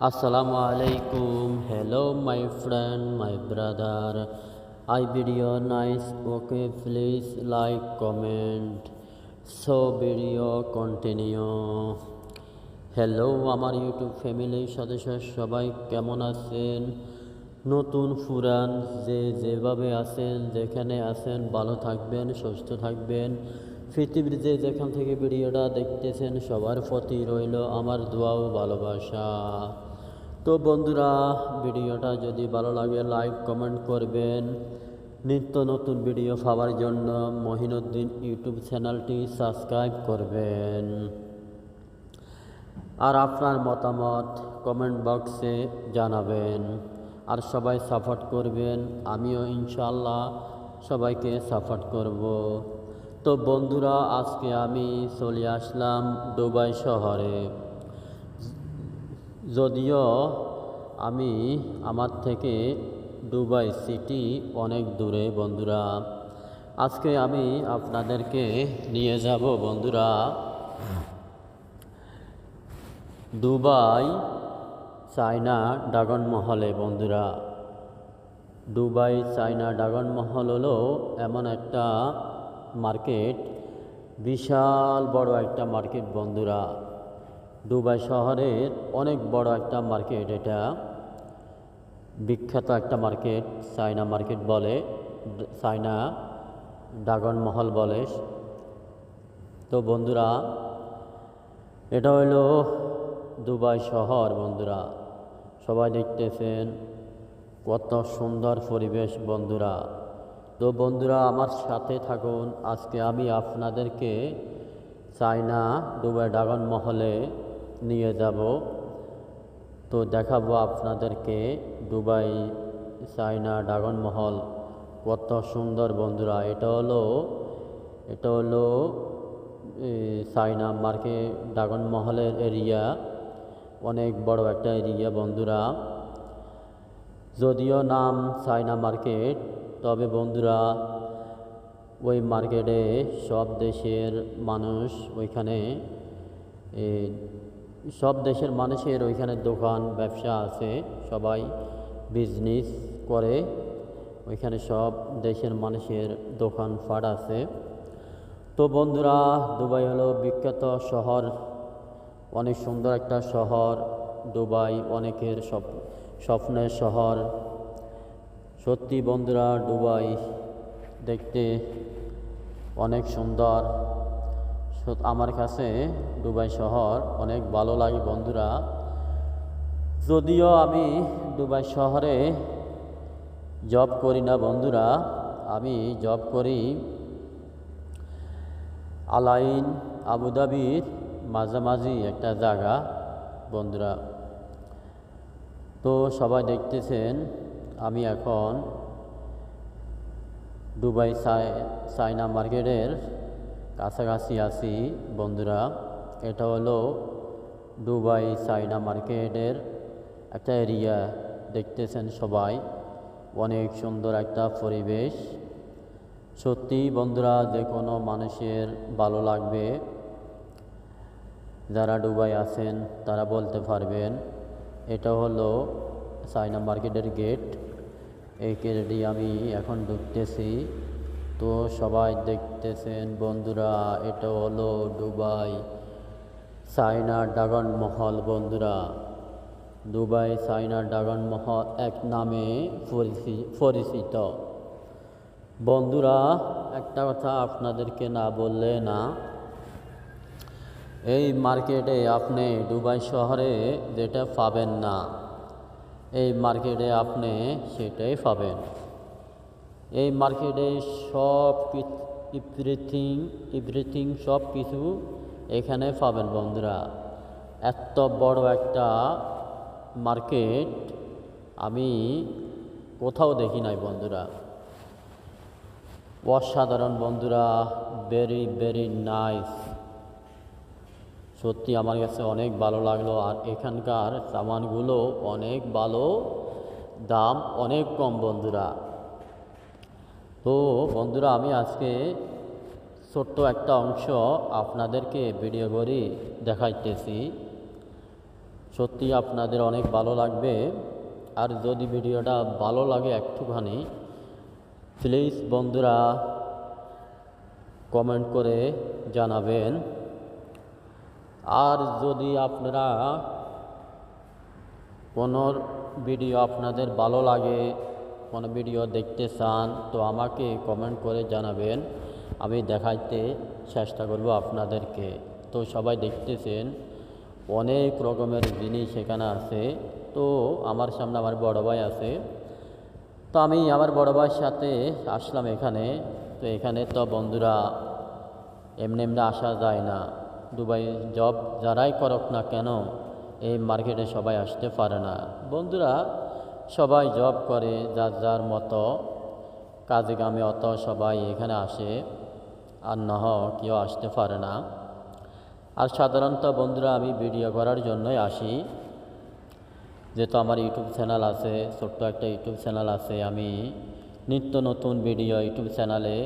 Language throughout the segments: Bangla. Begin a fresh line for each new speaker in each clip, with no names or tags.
Assalamu alaikum. Hello, my friend, my brother. I video nice. Okay, please like, comment. So video continue. Hello আমার ইউটিউব ফ্যামিলির সদস্য সবাই কেমন আছেন? নতুন পুরান যে যেভাবে আছেন যেখানে আছেন ভালো থাকবেন, সুস্থ থাকবেন। পৃথিবীর যে যেখান থেকে ভিডিওটা দেখতেছেন সবার প্রতি রইল আমার দোয়া ও ভালোবাসা। তো বন্ধুরা, ভিডিওটা যদি ভালো লাগে লাইক কমেন্ট করবেন। নিত্য নতুন ভিডিও পাওয়ার জন্য মহিনুদ্দিন ইউটিউব চ্যানেলটি সাবস্ক্রাইব করবেন। আর আপনার মতামত কমেন্ট বক্সে জানাবেন। আর সবাই সাপোর্ট করবেন, আমিও ইনশাআল্লাহ সবাইকে সাপোর্ট করব। তো বন্ধুরা, আজকে আমি চলে আসলাম দুবাই শহরে। যদিও আমার থেকে দুবাই সিটি অনেক দূরে বন্ধুরা। আজকে আমি আপনাদেরকে নিয়ে যাব বন্ধুরা দুবাই চায়না ড্রাগন মহলে বন্ধুরা। দুবাই চায়না ড্রাগন মহল হলো এমন একটা মার্কেট, বিশাল বড় একটা মার্কেট বন্ধুরা। দুবাই শহরের অনেক বড় একটা মার্কেট, এটা বিখ্যাত একটা মার্কেট। চায়না মার্কেট বলে, চায়না ড্রাগন মহল বলে। তো বন্ধুরা, এটা হলো দুবাই শহর বন্ধুরা। সবাই দেখতেছেন কত সুন্দর পরিবেশ বন্ধুরা। তো বন্ধুরা, আমার সাথে থাকুন। আজকে আমি আপনাদেরকে চায়না দুবাই ড্রাগন মহলে নিয়ে যাব। তো দেখাবো আপনাদেরকে দুবাই চায়না ড্রাগন মহল কত সুন্দর বন্ধুরা। এটা হলো চায়না মার্কেট ড্রাগন মহলের এরিয়া, অনেক বড় একটা এরিয়া বন্ধুরা। যদিও নাম চায়না মার্কেট, তবে বন্ধুরা ওই মার্কেটে সব দেশের মানুষ ওইখানে, সব দেশের মানুষের ওইখানে দোকান ব্যবসা আছে, সবাই বিজনেস করে। ওইখানে সব দেশের মানুষের দোকানপাট আছে। তো বন্ধুরা, দুবাই হলো বিখ্যাত শহর, অনেক সুন্দর একটা শহর। দুবাই অনেকের স্বপ্নের শহর। সত্যি বন্ধুরা, দুবাই দেখতে অনেক সুন্দর। আমার কাছে দুবাই শহর অনেক ভালো লাগে বন্ধুরা। যদিও আমি দুবাই শহরে জব করি না বন্ধুরা, আমি জব করি আলাইন আবুধাবির মাঝামাঝি একটা জায়গা বন্ধুরা। তো সবাই দেখতেছেন আমি এখন দুবাই চায়না মার্কেটের কাছাকাছি আছি বন্ধুরা। এটা হলো দুবাই চায়না মার্কেটের একটা এরিয়া, দেখতেছেন সবাই। অনেক সুন্দর একটা পরিবেশ। সত্যি বন্ধুরা, যে কোনো মানুষের ভালো লাগবে। যারা দুবাই আছেন তারা বলতে পারবেন। এটা হলো চায়না মার্কেটের গেট। এই গেটে আমি এখন ঢুকতেছি। তো সবাই দেখতেছেন বন্ধুরা, এটা হলো দুবাই চায়না ড্রাগন মহল বন্ধুরা। দুবাই চায়না ড্রাগন মহল এক নামে পরিচিত বন্ধুরা। একটা কথা আপনাদেরকে না বললে না, এই মার্কেটে আপনি দুবাই শহরে যেটা পাবেন না, এই মার্কেটে আপনি সেটাই পাবেন। এই মার্কেটে সব এভরিথিং সব কিছু এখানে পাবেন বন্ধুরা। এত বড় একটা মার্কেট আমি কোথাও দেখি নাই বন্ধুরা। অসাধারণ বন্ধুরা, ভেরি ভেরি নাইস। সত্যি আমার কাছে অনেক ভালো লাগলো। আর এখানকার সামানগুলো অনেক ভালো, দাম অনেক কম বন্ধুরা। তো বন্ধুরা, আমি আজকে ছোট্ট একটা অংশ আপনাদেরকে ভিডিও করে দেখাইতেছি। সত্যি আপনাদের অনেক ভালো লাগবে। আর যদি ভিডিওটা ভালো লাগে একটুখানি প্লিজ বন্ধুরা কমেন্ট করে জানাবেন। আর যদি আপনারা কোনো ভিডিও আপনাদের ভালো লাগে, কোনো ভিডিও দেখতে চান, তো আমাকে কমেন্ট করে জানাবেন, আমি দেখাইতে চেষ্টা করব আপনাদেরকে। তো সবাই দেখতেছেন অনেক রকমের জিনিস এখানে আছে। তো আমার সামনে আমার বড় ভাই আছে, তো আমি আমার বড় ভাইয়ের সাথে আসলাম এখানে। তো এখানে তো বন্ধুরা এমনি এমনি আসা যায় না। দুবাই জব যারাই করক না কেন এই মার্কেটে সবাই আসতে পারে না বন্ধুরা। সবাই জব করে যার যার মতো কাজে কামে, অত সবাই এখানে আসে, আর নহ কেউ আসতে পারে না। আর সাধারণত বন্ধুরা আমি ভিডিও করার জন্যই আসি, যেহেতু আমার ইউটিউব চ্যানেল আছে, ছোট্ট একটা ইউটিউব চ্যানেল আছে। আমি নিত্য নতুন ভিডিও ইউটিউব চ্যানেলে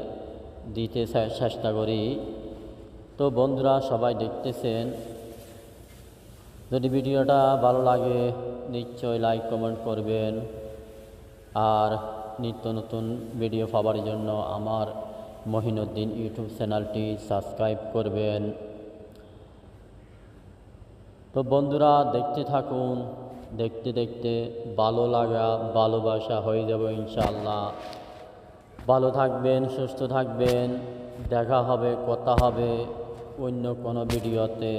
দিতে চেষ্টা করি। তো বন্ধুরা সবাই দেখতেছেন, যদি ভিডিওটা ভালো লাগে নিশ্চয়ই লাইক কমেন্ট করবেন। আর নিত্য নতুন ভিডিও পাওয়ার জন্য আমার মহিনুদ্দিন ইউটিউব চ্যানেলটি সাবস্ক্রাইব করবেন। তো বন্ধুরা দেখতে থাকুন, দেখতে দেখতে ভালো লাগা ভালোবাসা হয়ে যাবে ইনশাআল্লাহ। ভালো থাকবেন, সুস্থ থাকবেন, দেখা হবে, কথা হবে অন্য কোনো ভিডিওতে।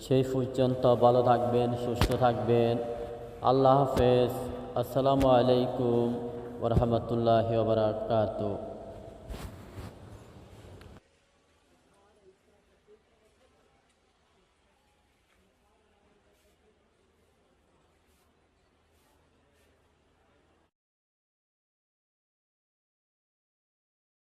সেই পর্যন্ত ভালো থাকবেন, সুস্থ থাকবেন। আল্লাহ হাফেজ। আসসালামু আলাইকুম ওয়া রাহমাতুল্লাহি ওয়া বারাকাতুহু।